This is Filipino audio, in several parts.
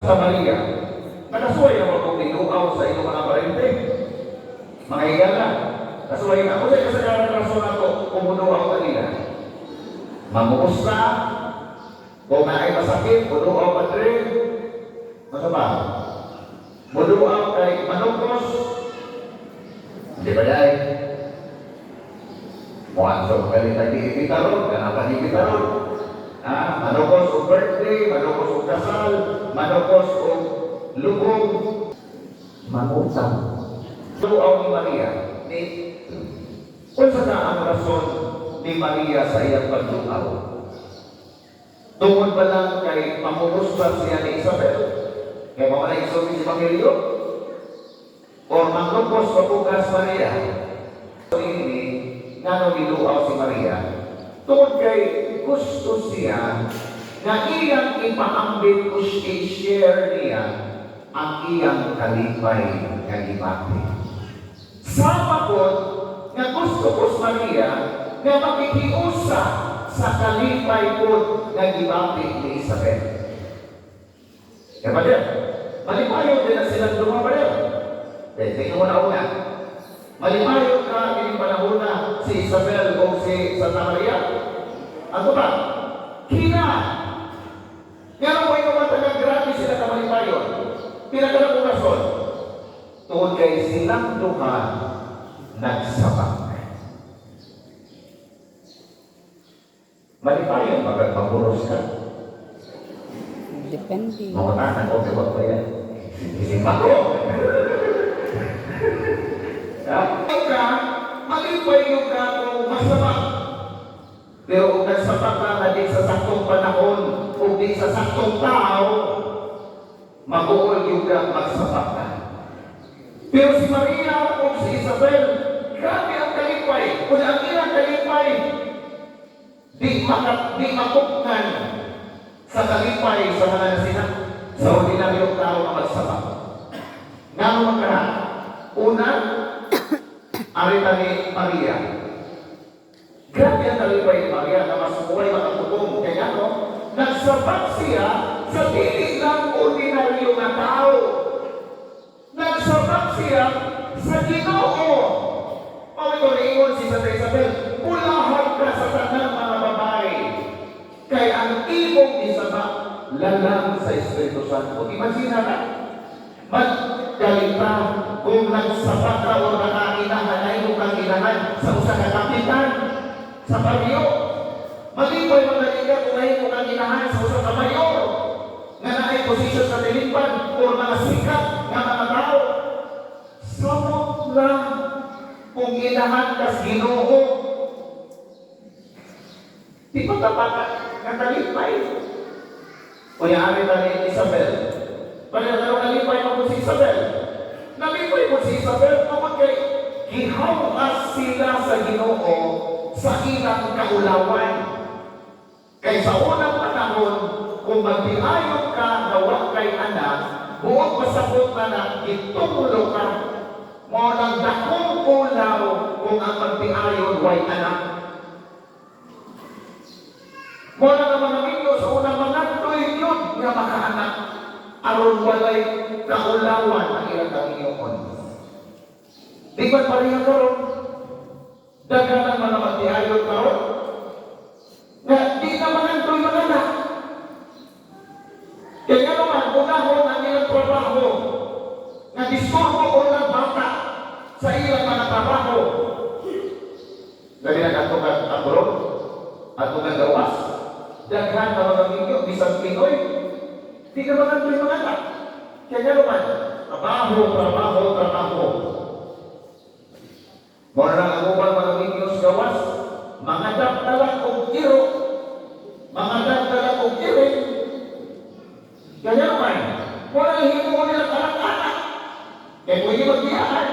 sa Maria, nakasuway ako kung tinuaw sa iyong mga parente. Mga higala, kasuway na. Kung sa'yo kasagaran ng rason ako, kumunuaw kanila. Mamumusta, kung na ay masakit, munuaw padre. Ano ba? Munuaw kay manukos. Hindi ba dahil? Muansong kalit ay diibitaron, kanapan diibitaron. Manukos o birthday, manukos o kasal, manukos o lubog, mangutang. Luaw ni Maria, kung sa na ang rason ni Maria sa iyang pagluaw, tungod ba lang kay mamumusta siya ni Isabel, kaya mamalay isulong si Pangilyo, o manukos o bukas Maria, ini nga nung niluaw si Maria, tungod kay gusto siya na iyang ipaambit o i-share niya ang iyang kalipay nga gibati. Sama po nga gusto ko sa Maria nga makikiusa sa kalipay po nga gibati ni Isabel. Kaya ba din? Malipayo din na silang dumabayo. Tingnan mo na una. Malipayo ka in panahon na si Isabel o si Santa Maria. Ano ba? Kina! Nga mo yung matagang grabe sila ka malipayo. Pinagala kong rason. Tungkol kay silang duha nagsabak. Malipayo, magpapuros ka. Depende. Mamatahan ko, diba ko yan? Isimba ko. Malipayo ka kung masabak. Pero kung nagsapat ka di sa saktong panahon o di sa saktong tao, mag-uol yung ka magsapat ka. Pero si Maria o si Isabel, grabe ang kalipay. Kung ang ilang kalipay, di makupnan sa kalipay sa mga nasina sa ordinaryong tao na magsapat. Nga naman ka na, una, arita ni Maria. Grabe ang kalipay ni Maria na mas buhay makatutong. Kaya no, nagsabat siya sa dili ng ordinaryo na tao. Nagsabat siya sa Ginoo. Ito niingon si Santa Isabel, ulahan ka sa tanang mga babae. Kaya ang ibong isabat, lalang sa Espiritu Santo. Imagine na, magkalita kung nagsabat ka o nakakinahan na iyong kakinahan sa usang kapitan. Sa baryo, malipay magaliga kung ngayon kung ang inahan sa usang kamayor nga naay posisyon sa tilipan o mga sikat nga mga tao. Samot lang kung inahan ka sa Ginoo. Di pa tapat nga talipay. O yaari na ni Isabel. Pagkakaroon nalipay mo si Isabel. Nalipay mo si Isabel kapag kay gihawas sila sa Ginoo sa ilang kaulawan. Kaya sa unang panahon, kung magbiayog ka gawa kay anak, buong pasabot na na itumulo ka, mo ng dakong ulaw kung ang magbiayog way anak. Mo na naman ang inyo sa unang mga yun nga makaanak, aron walay kaulawan ang ilang kaminyoon. Di ba pareha karon? Dagan ang mga magbiayog karon? Na di naman ang tuloy maganak. Kaya naman, unahon ang ilang trabaho na disturbo o ng bata sa ilang mga trabaho. Dali na katukan abroad at kung gawas, daghan na mga ninyo, bisang Pinoy, di naman ang tuloy maganak. Kaya naman, trabaho. Mora na ang ubang mga ninyos gawas, mga dagdalang o kiro, mga dagdalang o kiring. Kaya naman, mora na hinuho nilang anak-anak. Kaya pwede magbiyahan.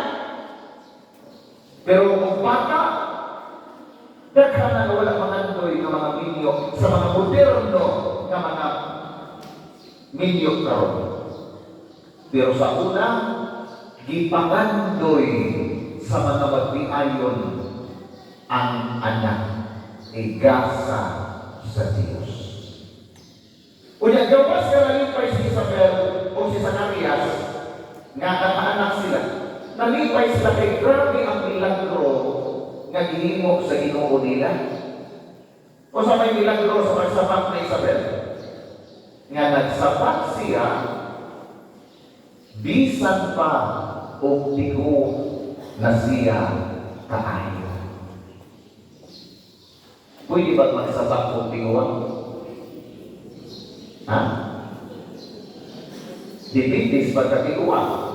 Pero kung bata, daghan na walang mangandoy ng mga minyo sa mga moderno na mga minyo karon. Pero sa una, gipangandoy sa mga magbiayon ang anak igasa sa Diyos. Unya gawas ka lang pa si Isabel Nalipay sila kay grabe ang milagro nga gihimo sa Ginoo nila. O sa may milagro sa pagsapat na Isabel, nga nagsapat siya, bisan pa o tigo na siya kaayo. Pwede ba magsapat o tiguan? Ha? Dipindis pagkatiguan.